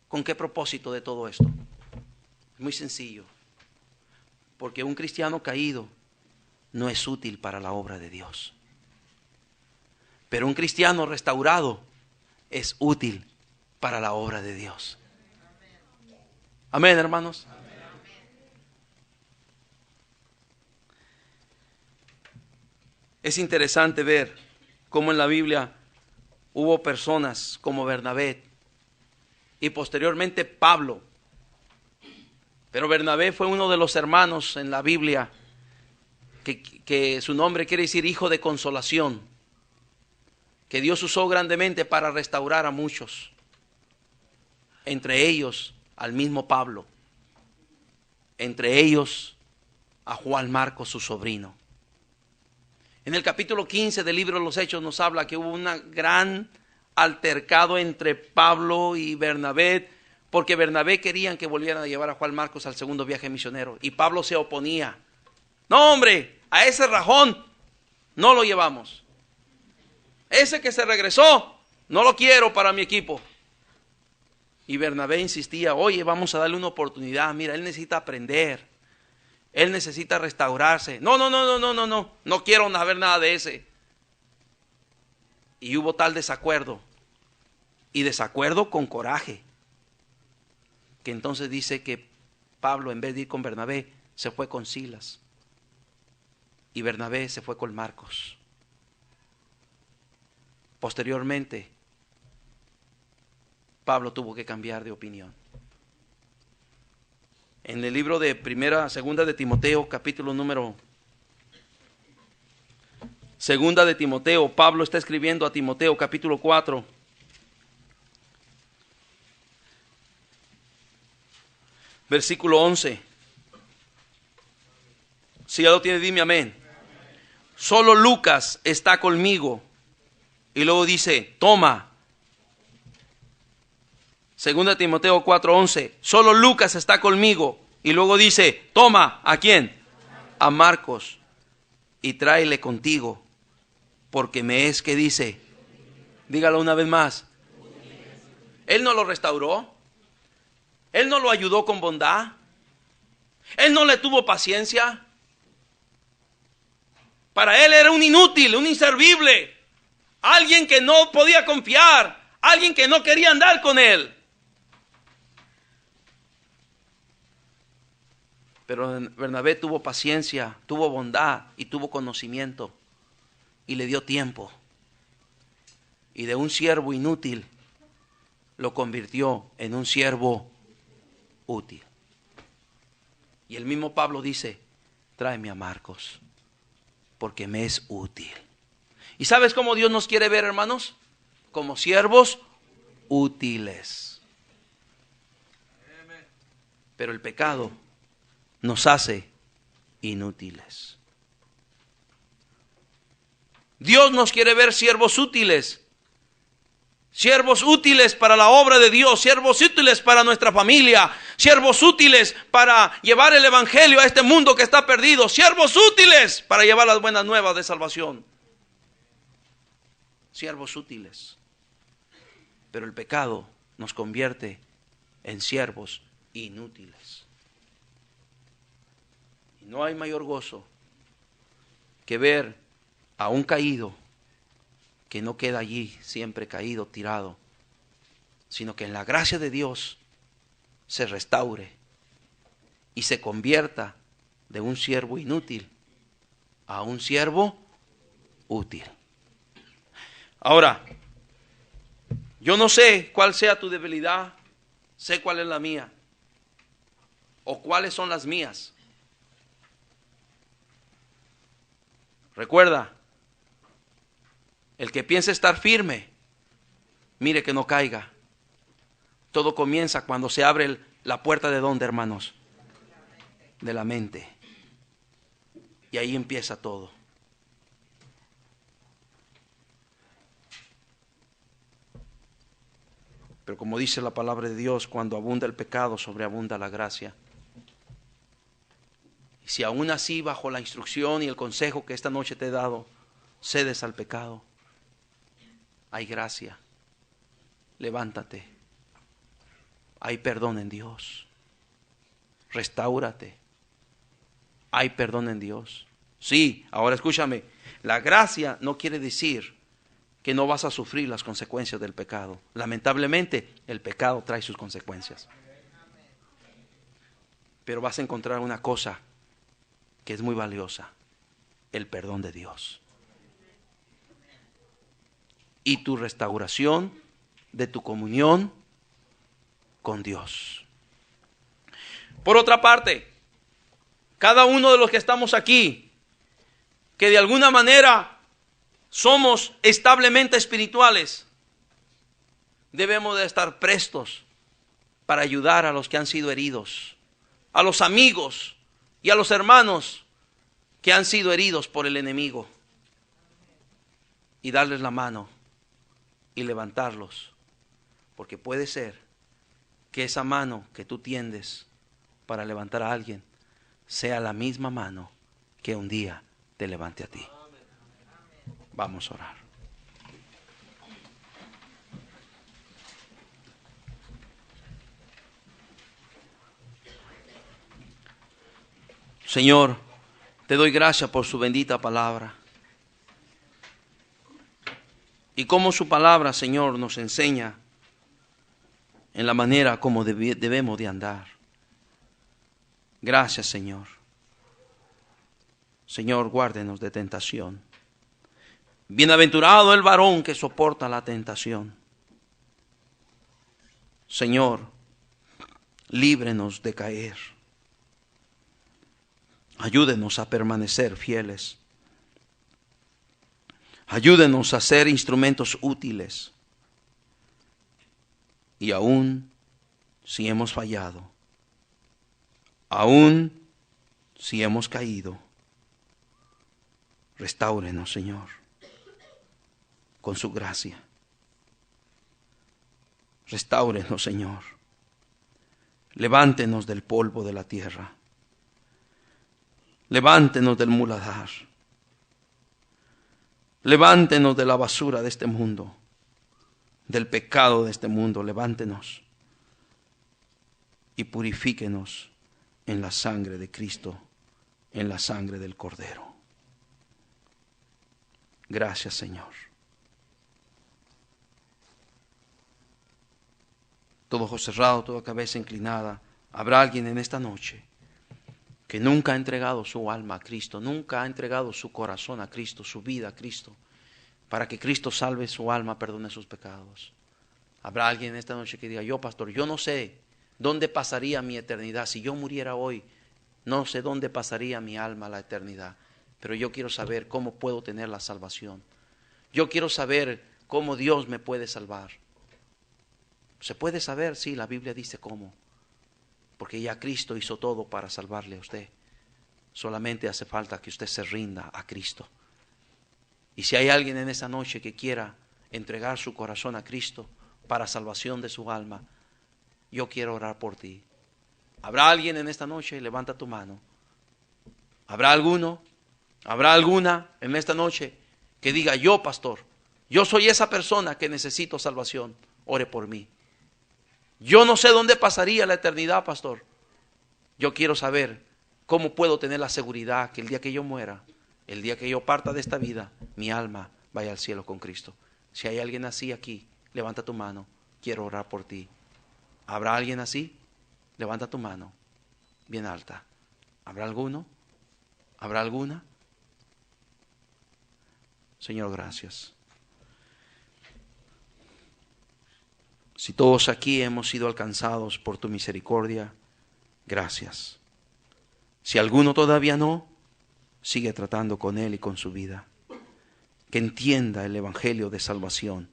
¿Con qué propósito de todo esto? Es muy sencillo. Porque un cristiano caído no es útil para la obra de Dios. Pero un cristiano restaurado es útil para la obra de Dios. Amén, hermanos. Es interesante ver cómo en la Biblia hubo personas como Bernabé y posteriormente Pablo. Pero Bernabé fue uno de los hermanos en la Biblia que su nombre quiere decir hijo de consolación, que Dios usó grandemente para restaurar a muchos, entre ellos al mismo Pablo, entre ellos a Juan Marcos, su sobrino. En el capítulo 15 del libro de los Hechos nos habla que hubo un gran altercado entre Pablo y Bernabé, porque Bernabé querían que volvieran a llevar a Juan Marcos al segundo viaje misionero, y Pablo se oponía. No, hombre, a ese rajón no lo llevamos. Ese que se regresó, no lo quiero para mi equipo. Y Bernabé insistía, oye, vamos a darle una oportunidad, mira, él necesita aprender. Él necesita restaurarse. No quiero saber nada de ese. Y hubo tal desacuerdo. Y desacuerdo con coraje. Que entonces dice que Pablo, en vez de ir con Bernabé, se fue con Silas. Y Bernabé se fue con Marcos. Posteriormente, Pablo tuvo que cambiar de opinión. En el libro de segunda de Timoteo, capítulo número segunda de Timoteo, Pablo está escribiendo a Timoteo, capítulo 4. Versículo 11. Si ya lo tiene, dime amén. Solo Lucas está conmigo. Y luego dice, toma 2 Timoteo 4:11. Solo Lucas está conmigo. Y luego dice, toma, ¿a quién? A Marcos. Y tráele contigo. Porque me es, ¿qué dice? Dígalo una vez más. Él no lo restauró. Él no lo ayudó con bondad. Él no le tuvo paciencia. Para él era un inútil, un inservible. Alguien que no podía confiar. Alguien que no quería andar con él. Pero Bernabé tuvo paciencia, tuvo bondad y tuvo conocimiento. Y le dio tiempo. Y de un siervo inútil lo convirtió en un siervo útil. Y el mismo Pablo dice, tráeme a Marcos, porque me es útil. ¿Y sabes cómo Dios nos quiere ver, hermanos? Como siervos útiles. Pero el pecado nos hace inútiles. Dios nos quiere ver siervos útiles. Siervos útiles para la obra de Dios, siervos útiles para nuestra familia, siervos útiles para llevar el evangelio a este mundo que está perdido, siervos útiles para llevar las buenas nuevas de salvación. Siervos útiles. Pero el pecado nos convierte en siervos inútiles. Y no hay mayor gozo que ver a un caído que no queda allí siempre caído, tirado, sino que en la gracia de Dios se restaure y se convierta de un siervo inútil a un siervo útil. Ahora, yo no sé cuál sea tu debilidad, sé cuál es la mía, o cuáles son las mías. Recuerda, el que piense estar firme, mire que no caiga. Todo comienza cuando se abre la puerta de ¿dónde, hermanos? De la mente. Y ahí empieza todo. Pero como dice la palabra de Dios, cuando abunda el pecado, sobreabunda la gracia. Y si aún así, bajo la instrucción y el consejo que esta noche te he dado, cedes al pecado, hay gracia. Levántate. Hay perdón en Dios. Restáurate. Hay perdón en Dios. Sí, ahora escúchame. La gracia no quiere decir que no vas a sufrir las consecuencias del pecado. Lamentablemente, el pecado trae sus consecuencias. Pero vas a encontrar una cosa que es muy valiosa: el perdón de Dios. Y tu restauración de tu comunión con Dios. Por otra parte, cada uno de los que estamos aquí, que de alguna manera somos establemente espirituales, debemos de estar prestos para ayudar a los que han sido heridos, a los amigos y a los hermanos que han sido heridos por el enemigo, y darles la mano y levantarlos, porque puede ser que esa mano que tú tiendes para levantar a alguien sea la misma mano que un día te levante a ti. Vamos a orar. Señor, te doy gracias por su bendita palabra. Y cómo su palabra, Señor, nos enseña en la manera como debemos de andar. Gracias, Señor. Señor, guárdenos de tentación. Bienaventurado el varón que soporta la tentación. Señor, líbrenos de caer. Ayúdenos a permanecer fieles. Ayúdenos a ser instrumentos útiles. Y aún si hemos fallado, aún si hemos caído, restáurenos, Señor, con su gracia. Restáurenos, Señor. Levántenos del polvo de la tierra. Levántenos del muladar. Levántenos de la basura de este mundo, del pecado de este mundo. Levántenos y purifíquenos en la sangre de Cristo, en la sangre del Cordero. Gracias, Señor. Todo ojo cerrado, toda cabeza inclinada. Habrá alguien en esta noche que nunca ha entregado su alma a Cristo, nunca ha entregado su corazón a Cristo, su vida a Cristo, para que Cristo salve su alma, perdone sus pecados. Habrá alguien en esta noche que diga: yo, pastor, yo no sé dónde pasaría mi eternidad. Si yo muriera hoy, no sé dónde pasaría mi alma la eternidad, pero yo quiero saber cómo puedo tener la salvación. Yo quiero saber cómo Dios me puede salvar. ¿Se puede saber? Sí, la Biblia dice cómo. Porque ya Cristo hizo todo para salvarle a usted. Solamente hace falta que usted se rinda a Cristo. Y si hay alguien en esta noche que quiera entregar su corazón a Cristo para salvación de su alma, yo quiero orar por ti. ¿Habrá alguien en esta noche? Levanta tu mano. ¿Habrá alguno? ¿Habrá alguna en esta noche que diga: yo, pastor, yo soy esa persona que necesito salvación? Ore por mí. Yo no sé dónde pasaría la eternidad, pastor. Yo quiero saber cómo puedo tener la seguridad que el día que yo muera, el día que yo parta de esta vida, mi alma vaya al cielo con Cristo. Si hay alguien así aquí, levanta tu mano. Quiero orar por ti. ¿Habrá alguien así? Levanta tu mano bien alta. ¿Habrá alguno? ¿Habrá alguna? Señor, gracias. Si todos aquí hemos sido alcanzados por tu misericordia, gracias. Si alguno todavía no, sigue tratando con él y con su vida. Que entienda el evangelio de salvación.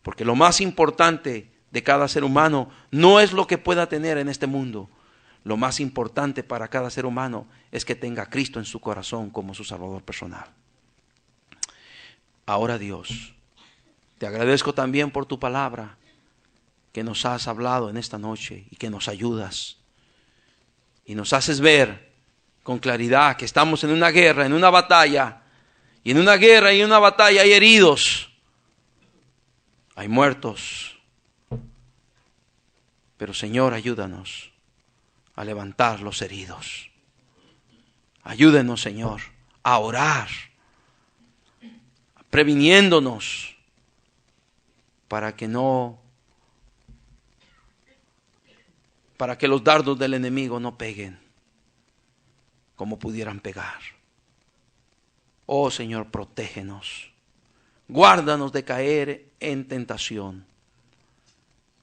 Porque lo más importante de cada ser humano no es lo que pueda tener en este mundo. Lo más importante para cada ser humano es que tenga a Cristo en su corazón como su Salvador personal. Ahora, Dios, te agradezco también por tu palabra que nos has hablado en esta noche y que nos ayudas. Y nos haces ver con claridad que estamos en una guerra, en una batalla. Y en una guerra y en una batalla hay heridos, hay muertos. Pero, Señor, ayúdanos a levantar los heridos. Ayúdenos, Señor, a orar, previniéndonos para que los dardos del enemigo no peguen como pudieran pegar. Oh, Señor, protégenos. Guárdanos de caer en tentación.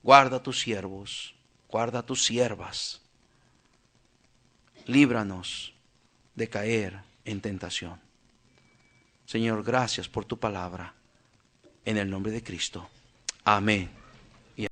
Guarda a tus siervos, guarda a tus siervas. Líbranos de caer en tentación. Señor, gracias por tu palabra. En el nombre de Cristo. Amén.